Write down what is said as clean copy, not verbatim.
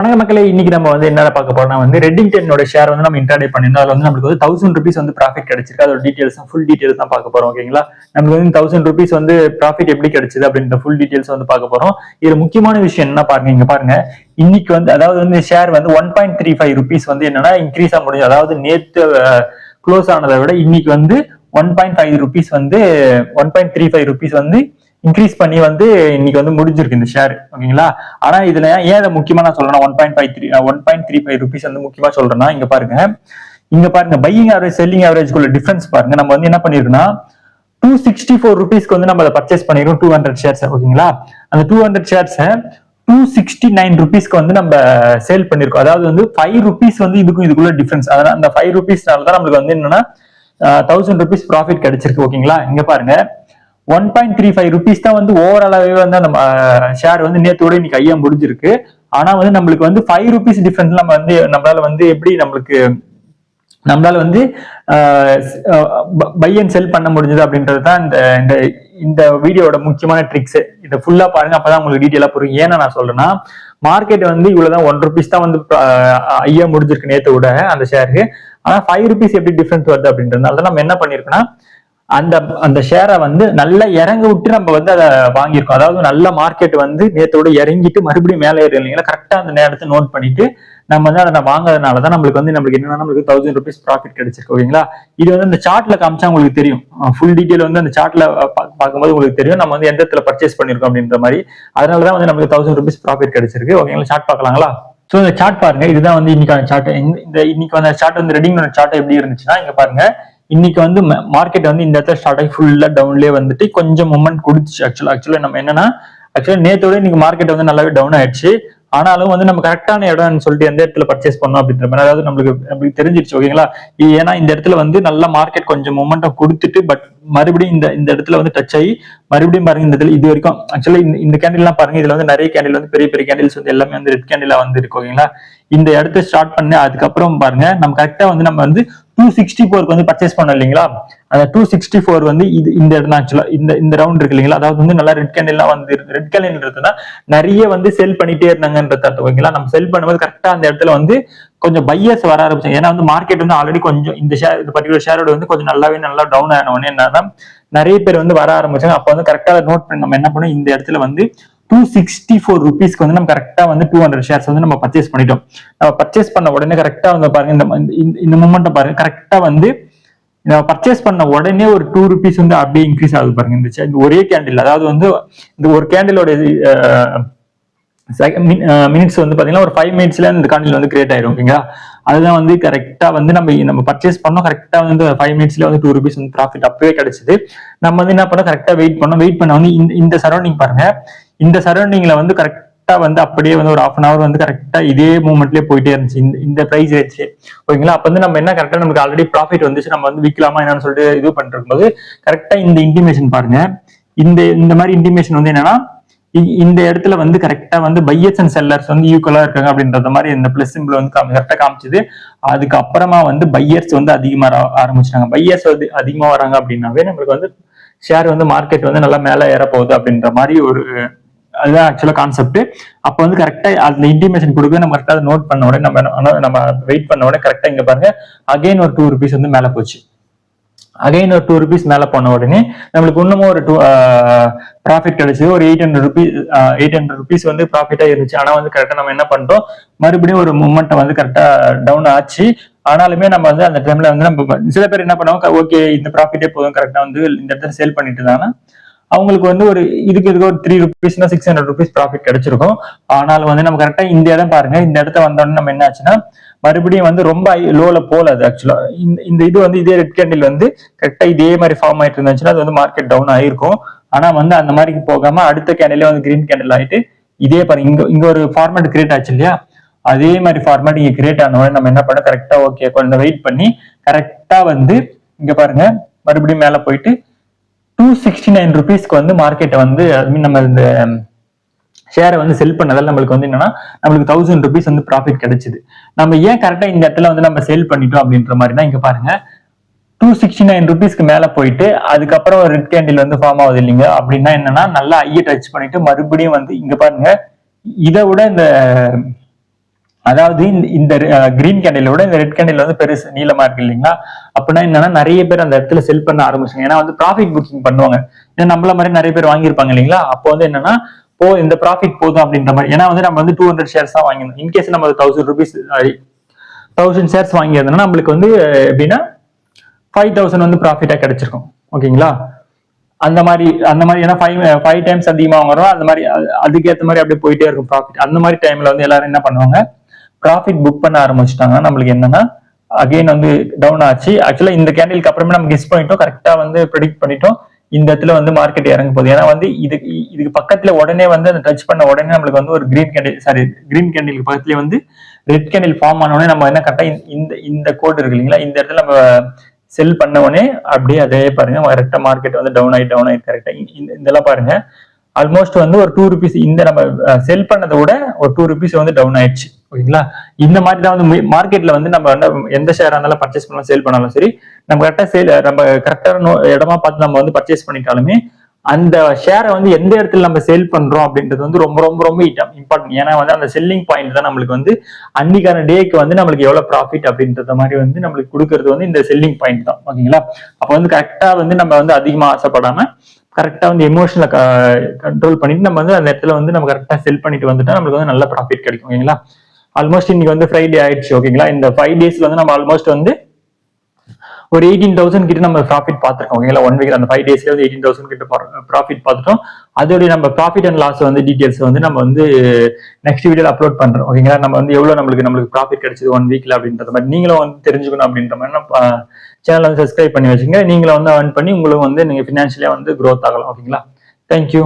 வணக்க மக்களே, இன்னைக்கு நம்ம என்ன பார்க்க போறோம்னா ரெட்டிங்டனோட ஷேர் நம்ம இன்ட்ராடே பண்ணிருந்தோம். அதுல நம்மளுக்கு 1000 rupees ப்ராஃபிட் கிடைச்சிருக்கு. அதோட டீடைல்ஸ் ஃபுல் டீடைல்ஸ் தான் பார்க்க போறோம். ஓகேங்களா, நமக்கு 1000 rupees ப்ராஃபிட் எப்படி கிடைச்சது அப்படின்ற ஃபுல் டீடைல்ஸ் பார்க்க போறோம். இதுல முக்கியமான விஷயம் என்ன பாருங்க, இங்க பாருங்க. இன்னைக்கு அதாவது ஷேர் 1.35 rupees என்னன்னா இன்க்ரீஸ் ஆக முடியும். அதாவது நேத்து க்ளோஸ் ஆனதை விட இன்னைக்கு 1.5 rupees 1.35 rupees இன்க்ரீஸ் பண்ணி இன்னைக்கு முடிஞ்சிருக்கு இந்த ஷேர். ஓகேங்களா, ஆனா இதுல ஏன் முக்கியமா நான் சொல்றேன் 1.35 rupees முக்கியமா சொல்றேன்னா, இங்க பாருங்க பையிங் ஆவரேஜ் செல்லிங் ஆவரேஜ்க்குள்ள டிஃபரன்ஸ் பாருங்க. நம்ம என்ன பண்ணிருக்கோம்னா 264 rupeesக்கு நம்ம அதை பர்ச்சேஸ் பண்ணிருக்கோம் 200 ஷேர்ஸ். ஓகேங்களா, அந்த 200 ஷேர்ஸை 269 rupeesக்கு நம்ம சேல் பண்ணிருக்கோம். அதாவது 5 rupees இதுக்கும் இதுக்குள்ள டிஃபரன்ஸ். அதனால அந்த 5 rupeesனால தான் நம்மளுக்கு என்னன்னா 1000 rupees ப்ராஃபிட் கிடைச்சிருக்கு. ஓகேங்களா, இங்க பாருங்க 1.35 rupees தான் ஓவராலாவே அந்த ஷேர் நேத்தோட இன்னைக்கு ஐயா முடிஞ்சிருக்கு. ஆனா நம்மளுக்கு 5 rupees டிஃபரன்ஸ் நம்மளால எப்படி நம்மளால பை அண்ட் செல் பண்ண முடிஞ்சது அப்படின்றது தான் இந்த வீடியோட முக்கியமான ட்ரிக்ஸ். இதை ஃபுல்லா பாருங்க, அப்பதான் உங்களுக்கு டீட்டெயிலா புரியும். ஏன்னா நான் சொல்றேன்னா, மார்க்கெட் இவ்வளவுதான் 1 rupees தான் ஐயா முடிஞ்சிருக்கு நேத்து விட அந்த ஷேருக்கு. ஆனா 5 rupees எப்படி டிஃபரன்ஸ் வருது அப்படின்றதுனால நம்ம என்ன பண்ணிருக்கோம்னா, அந்த ஷேரை நல்லா இறங்க விட்டு நம்ம அதை வாங்கியிருக்கோம். அதாவது நல்ல மார்க்கெட் நேத்தோட இறங்கிட்டு மறுபடியும் மேலே ஏறி இல்லைங்களா, கரெக்டா அந்த நேரத்தை நோட் பண்ணிட்டு நம்ம அதை வாங்குறதுனாலதான் நம்மளுக்கு என்னன்னா நம்மளுக்கு 1000 rupees ப்ராஃபிட் கிடைச்சிருக்கு. ஓகேங்களா, இது இந்த சார்ட்ல காமிச்சா உங்களுக்கு தெரியும். ஃபுல் டீடைல் அந்த சார்ட்ல பார்க்கும்போது உங்களுக்கு தெரியும் நம்ம எந்த இடத்துல பர்ச்சேஸ் பண்ணிருக்கோம் அப்படின்ற மாதிரி. அதனாலதான் நமக்கு 1000 rupees ப்ராஃபிட் கிடைச்சிருக்கு. ஓகேங்களா, சார்ட் பார்க்கலாங்களா? சோ இந்த சார்ட் பாருங்க, இதுதான் இன்னைக்கான சார்ட். இன்னைக்கு வந்த சார்ட் ரெட்டிங்கோட சார்ட் எப்படி இருந்துச்சுன்னா, இங்க பாருங்க. இன்னைக்கு மார்க்கெட் இந்த இடத்துல ஸ்டார்ட் ஆகி ஃபுல்லா டவுன்லயே கொஞ்சம் மூமெண்ட் கொடுத்துச்சு. ஆக்சுவலா நம்ம என்னன்னா நேத்தோட இன்னைக்கு மார்க்கெட் நல்லாவே டவுன் ஆயிடுச்சு. ஆனாலும் நம்ம கரெக்டான இடம்னு சொல்லிட்டு எந்த இடத்துல பர்ச்சேஸ் பண்ணோம் அப்படின்ற மாதிரி அதாவது நம்மளுக்கு தெரிஞ்சிருச்சு. ஓகேங்களா, ஏன்னா இந்த இடத்துல நல்ல மார்க்கெட் கொஞ்சம் மொமெண்டம் கொடுத்துட்டு பட் மறுபடியும் இந்த இடத்துல டச் ஆகி மறுபடியும் பாருங்க இந்த இடத்துல இது வரைக்கும் ஆக்சுவலா இந்த கேண்டில் எல்லாம் பாருங்க. இதுல நிறைய கேண்டில் பெரிய பெரிய கேண்டில்ஸ் எல்லாமே ரெட் கேண்டிலா இருக்கு. ஓகேங்களா, இந்த இடத்த ஸ்டார்ட் பண்ணி அதுக்கப்புறம் பாருங்க நம்ம கரெக்டா நம்ம 264 பர்ச்சேஸ் பண்ணோம் இல்லைங்களா. அந்த 264 இந்த இடம் ஆக்சுவலா இந்த ரவுண்ட் இருக்கு இல்லைங்களா. அதாவது நல்லா ரெட் கேண்டில்லாம் ரெட் கேண்டில்ன்றதுனா நிறைய செல் பண்ணிட்டே இருந்தாங்கன்றது அர்த்தம். ஓகேங்களா, நம்ம செல் பண்ணும்போது கரெக்டா அந்த இடத்துல கொஞ்சம் பையர்ஸ் வர ஆரம்பிச்சாங்க. ஏன்னா மார்க்கெட் ஆல்ரெடி கொஞ்சம் இந்த பர்டிகுலர் ஷேரோட கொஞ்சம் நல்லா டவுன் ஆன உடனே என்னன்னா நிறைய பேர் வர ஆரம்பிச்சாங்க. அப்ப கரெக்டா நோட் பண்ணி நம்ம என்ன பண்ணோம், இந்த இடத்துல 264 rupeesக்கு நம்ம கரெக்டா 200 ஷேர்ஸ் நம்ம பர்ச்சேஸ் பண்ணிட்டோம். நம்ம பர்ச்சேஸ் பண்ண உடனே கரெக்டா பாருங்க இந்த மூமெண்ட் பாருங்க. கரெக்டா நம்ம பர்ச்சேஸ் பண்ண உடனே ஒரு 2 rupees அப்படியே இன்க்ரீஸ் ஆகுது பாருங்க. இந்த ஒரே கேண்டில் அதாவது இந்த ஒரு கேண்டிலோட மினிட்ஸ் பாத்தீங்கன்னா ஒரு 5 minutesல இந்த கேண்டில் கிரியேட் ஆயிடும். ஓகேங்களா, அதுதான் கரெக்டா நம்ம பர்ச்சேஸ் பண்ணோம். கரெக்டா 5 minutesல 2 rupees ப்ராஃபிட் அப்பவே கிடைச்சது. நம்ம என்ன பண்ணோம், கரெக்டா வெயிட் பண்ண இந்த சரௌண்டிங் பாருங்க. இந்த சரௌண்டிங்ல கரெக்டா அப்படியே ஒரு half an hour கரெக்டா இதே மூவ்மெண்ட்லயே போயிட்டே இருந்துச்சு இந்த பிரைஸ் ரேட்ஸ். ஓகேங்களா, அப்ப நம்ம என்ன கரெக்டா நமக்கு ஆல்ரெடி ப்ராஃபிட் வந்துச்சு. நம்ம விற்கலாமா என்னன்னு சொல்லிட்டு இது பண்றது போது கரெக்டா இந்த இன்டிமேஷன் பாருங்க. இந்த மாதிரி இன்டிமேஷன் என்னன்னா இந்த இடத்துல கரெக்டா பையர்ஸ் அண்ட் செல்லர்ஸ் ஈக்குவலா இருக்காங்க அப்படின்ற மாதிரி இந்த பிளஸ் சிம்பிள் கரெக்டா காமிச்சது. அதுக்கப்புறமா பையர்ஸ் அதிகமா ஆரம்பிச்சாங்க. பையர்ஸ் அதிகமா வராங்க அப்படின்னாவே நம்மளுக்கு ஷேர் மார்க்கெட் நல்லா மேல ஏற போகுது அப்படின்ற மாதிரி ஒரு அதுதான் ஆக்சுவலா கான்செப்ட். அப்ப கரெக்டா அந்த இன்டிமேஷன் கொடுக்க நம்ம கரெக்டா நோட் பண்ண உடனே நம்ம வெயிட் பண்ண உடனே கரெக்டா இங்க பாருங்க அகைன் ஒரு 2 rupees மேல போச்சு. அகைன் ஒரு 2 rupees மேல போன உடனே நம்மளுக்கு இன்னமும் ஒரு ப்ராஃபிட் கிடைச்சது. ஒரு 800 rupees ப்ராஃபிட்டா இருந்துச்சு. ஆனா கரெக்டா நம்ம என்ன பண்றோம், மறுபடியும் ஒரு மூமெண்ட் கரெக்டா டவுன் ஆச்சு. ஆனாலுமே நம்ம அந்த டைம்ல நம்ம சில பேர் என்ன பண்ணுவாங்க, ஓகே இந்த ப்ராஃபிட்டே போதும் கரெக்டா இந்த இடத்துல சேல் பண்ணிட்டு இருந்தாங்கன்னா அவங்களுக்கு ஒரு இதுக்கு ஒரு 3 rupees 600 rupees ப்ராஃபிட் கிடைச்சிருக்கும். ஆனாலும் நம்ம கரெக்டா இந்த இடம் பாருங்க. இந்த இடத்த வந்தோடனே நம்ம என்ன ஆச்சுன்னா மறுபடியும் ரொம்ப லோல போல. அது ஆக்சுவலா இந்த இது இதே ரெட் கேண்டில் கரெக்டா இதே மாதிரி ஃபார்ம் ஆயிட்டு இருந்துச்சுன்னா அது மார்க்கெட் டவுன் ஆயிருக்கும். ஆனா அந்த மாதிரி போகாம அடுத்த கேண்டிலே கிரீன் கேண்டில் ஆயிட்டு இதே பாருங்க இங்க ஒரு ஃபார்மேட் கிரியேட் ஆச்சு இல்லையா. அதே மாதிரி ஃபார்மேட் இங்க கிரியேட் ஆன உடனே நம்ம என்ன பண்ணோம், கரெக்டா ஓகே கொஞ்சம் வெயிட் பண்ணி கரெக்டா இங்க பாருங்க மறுபடியும் மேல போயிட்டு 269 rupeesக்கு மார்க்கெட்டை நம்ம இந்த ஷேரை செல் பண்ணதால நம்மளுக்கு என்னன்னா நம்மளுக்கு 1000 rupees ப்ராஃபிட் கிடைச்சது. நம்ம ஏன் கரெக்டா இந்த இடத்துல நம்ம சேல் பண்ணிட்டோம் அப்படின்ற மாதிரி தான் இங்க பாருங்க 269 rupeesக்கு மேல போயிட்டு அதுக்கப்புறம் ரெட் கேண்டில் ஃபார்ம் ஆகுது இல்லைங்க. அப்படின்னா என்னன்னா நல்லா ஐய டச் பண்ணிட்டு மறுபடியும் இங்க பாருங்க இதை விட இந்த அதாவது இந்த கிரீன் கேண்டில் விட இந்த ரெட் கேண்டில் வந்து பெருசு நீளமா இருக்கு இல்லைங்களா? அப்படின்னா என்னன்னா நிறைய பேர் அந்த இடத்துல செல் பண்ண ஆரம்பிச்சாங்க. ஏன்னா வந்து ப்ராஃபிட் புக்கிங் பண்ணுவாங்க. ஏன்னா நம்மள மாதிரி நிறைய பேர் வாங்கியிருப்பாங்க இல்லைங்களா? அப்போ வந்து என்னன்னா இந்த ப்ராஃபிட் போதும் அப்படின்ற மாதிரி. ஏன்னா வந்து நம்ம வந்து 200 ஷேர்ஸ் தான் வாங்கியிருந்தோம். இன்கேஸ் நம்ம 1000 ருபீஸ் 1000 ஷேர்ஸ் வாங்கியிருந்தோம்னா நம்மளுக்கு வந்து எப்படின்னா 5000 வந்து ப்ராஃபிட்டா கிடைச்சிருக்கும். ஓகேங்களா? அந்த மாதிரி ஏன்னா ஃபைவ் டைம்ஸ் அதிகமா வாங்குறோம். அந்த மாதிரி அதுக்கேற்ற மாதிரி அப்படியே போயிட்டே இருக்கும் ப்ராஃபிட். அந்த மாதிரி டைம்ல வந்து எல்லாரும் என்ன பண்ணுவாங்க, ப்ராஃபிட் புக் பண்ண ஆரம்பிச்சிட்டாங்கன்னா நம்மளுக்கு என்னன்னா அகைன் வந்து டவுன் ஆச்சு. ஆக்சுவலா இந்த கேண்டிலுக்கு அப்புறமே நம்ம கெஸ் பண்ணிட்டோம், கரெக்டா வந்து ப்ரெடிக்ட் பண்ணிட்டோம் இந்த இடத்துல வந்து மார்க்கெட் இறங்க போகுது. ஏன்னா வந்து இதுக்கு பக்கத்துல உடனே வந்து அந்த டச் பண்ண உடனே நம்மளுக்கு வந்து ஒரு கிரீன் கேண்டிலுக்கு பக்கத்துலேயே வந்து ரெட் கேண்டில் ஃபார்ம் ஆன உடனே நம்ம என்ன கரெக்டா இந்த கோட் இருக்கு இல்லைங்களா, இந்த இடத்துல நம்ம செல் பண்ண உடனே அப்படியே அதே பாருங்க கரெக்டா மார்க்கெட் வந்து டவுன் ஆகி கரெக்டா இதெல்லாம் பாருங்க ஆல்மோஸ்ட் வந்து ஒரு 2 ருபீஸ் இந்த நம்ம செல் பண்ணதை விட ஒரு 2 ருபீஸ் வந்து டவுன் ஆயிடுச்சு. ஓகேங்களா? இந்த மாதிரி தான் வந்து மார்க்கெட்ல வந்து நம்ம எந்த ஷேரா இருந்தாலும் பர்ச்சேஸ் பண்ணாலும் சேல் பண்ணாலும் சரி, நம்ம கரெக்டான இடமா பார்த்து நம்ம வந்து பர்ச்சேஸ் பண்ணிட்டாலுமே அந்த ஷேரை வந்து எந்த இடத்துல நம்ம சேல் பண்றோம் அப்படின்றது வந்து ரொம்ப ரொம்ப ரொம்ப இம்பார்ட்டன்ட். ஏன்னா வந்து அந்த செல்லிங் பாயிண்ட் தான் நம்மளுக்கு வந்து அன்னைக்கான டேக்கு வந்து நம்மளுக்கு எவ்வளவு ப்ராஃபிட் அப்படின்றத மாதிரி வந்து நம்மளுக்கு கொடுக்கறது வந்து இந்த செல்லிங் பாயிண்ட் தான். ஓகேங்களா? அப்ப வந்து கரெக்டா வந்து நம்ம வந்து அதிகமா ஆசைப்படாம கரெக்டா வந்து எமோஷனல கண்ட்ரோல் பண்ணிட்டு நம்ம வந்து அந்த இடத்துல வந்து நம்ம கரெக்டா செல் பண்ணிட்டு வந்துட்டா நம்மளுக்கு வந்து நல்ல ப்ராஃபிட் கிடைக்கும். ஓகேங்களா? ஆல்மோஸ்ட் இன்னைக்கு வந்து ஃப்ரைடே ஆயிடுச்சு. ஓகேங்களா? இந்த 5 டேஸ்ல வந்து நம்ம ஆல்மோஸ்ட் வந்து ஒரு 18,000 கிட்ட நம்ம ப்ராஃபிட் பார்த்துருக்கோம். ஓகேங்களா? 1 வீக் அந்த 5 டேஸ்ல வந்து 18,000 கிட்ட ப்ராஃபிட் பார்த்துட்டோம். அதோடைய நம்ம ப்ராஃபிட் அண்ட் லாஸ் வந்து டீடைல்ஸ் வந்து நம்ம வந்து நெக்ஸ்ட் வீடியோல அப்லோட் பண்றோம். ஓகேங்களா? நம்ம வந்து எவ்வளவு நம்மளுக்கு ப்ராஃபிட் கிடைச்சது 1 வீக்ல அப்படின்ற மாதிரி நீங்களும் வந்து தெரிஞ்சுக்கணும் அப்படின்ற மாதிரி சேனல் வந்து சப்ஸ்கிரைப் பண்ணி வச்சுங்க. நீங்களும் வந்து earn பண்ணி உங்களுக்கு வந்து நீங்க ஃபினான்ஷியலா வந்து growth ஆகலாம். ஓகேங்களா? தேங்க்யூ.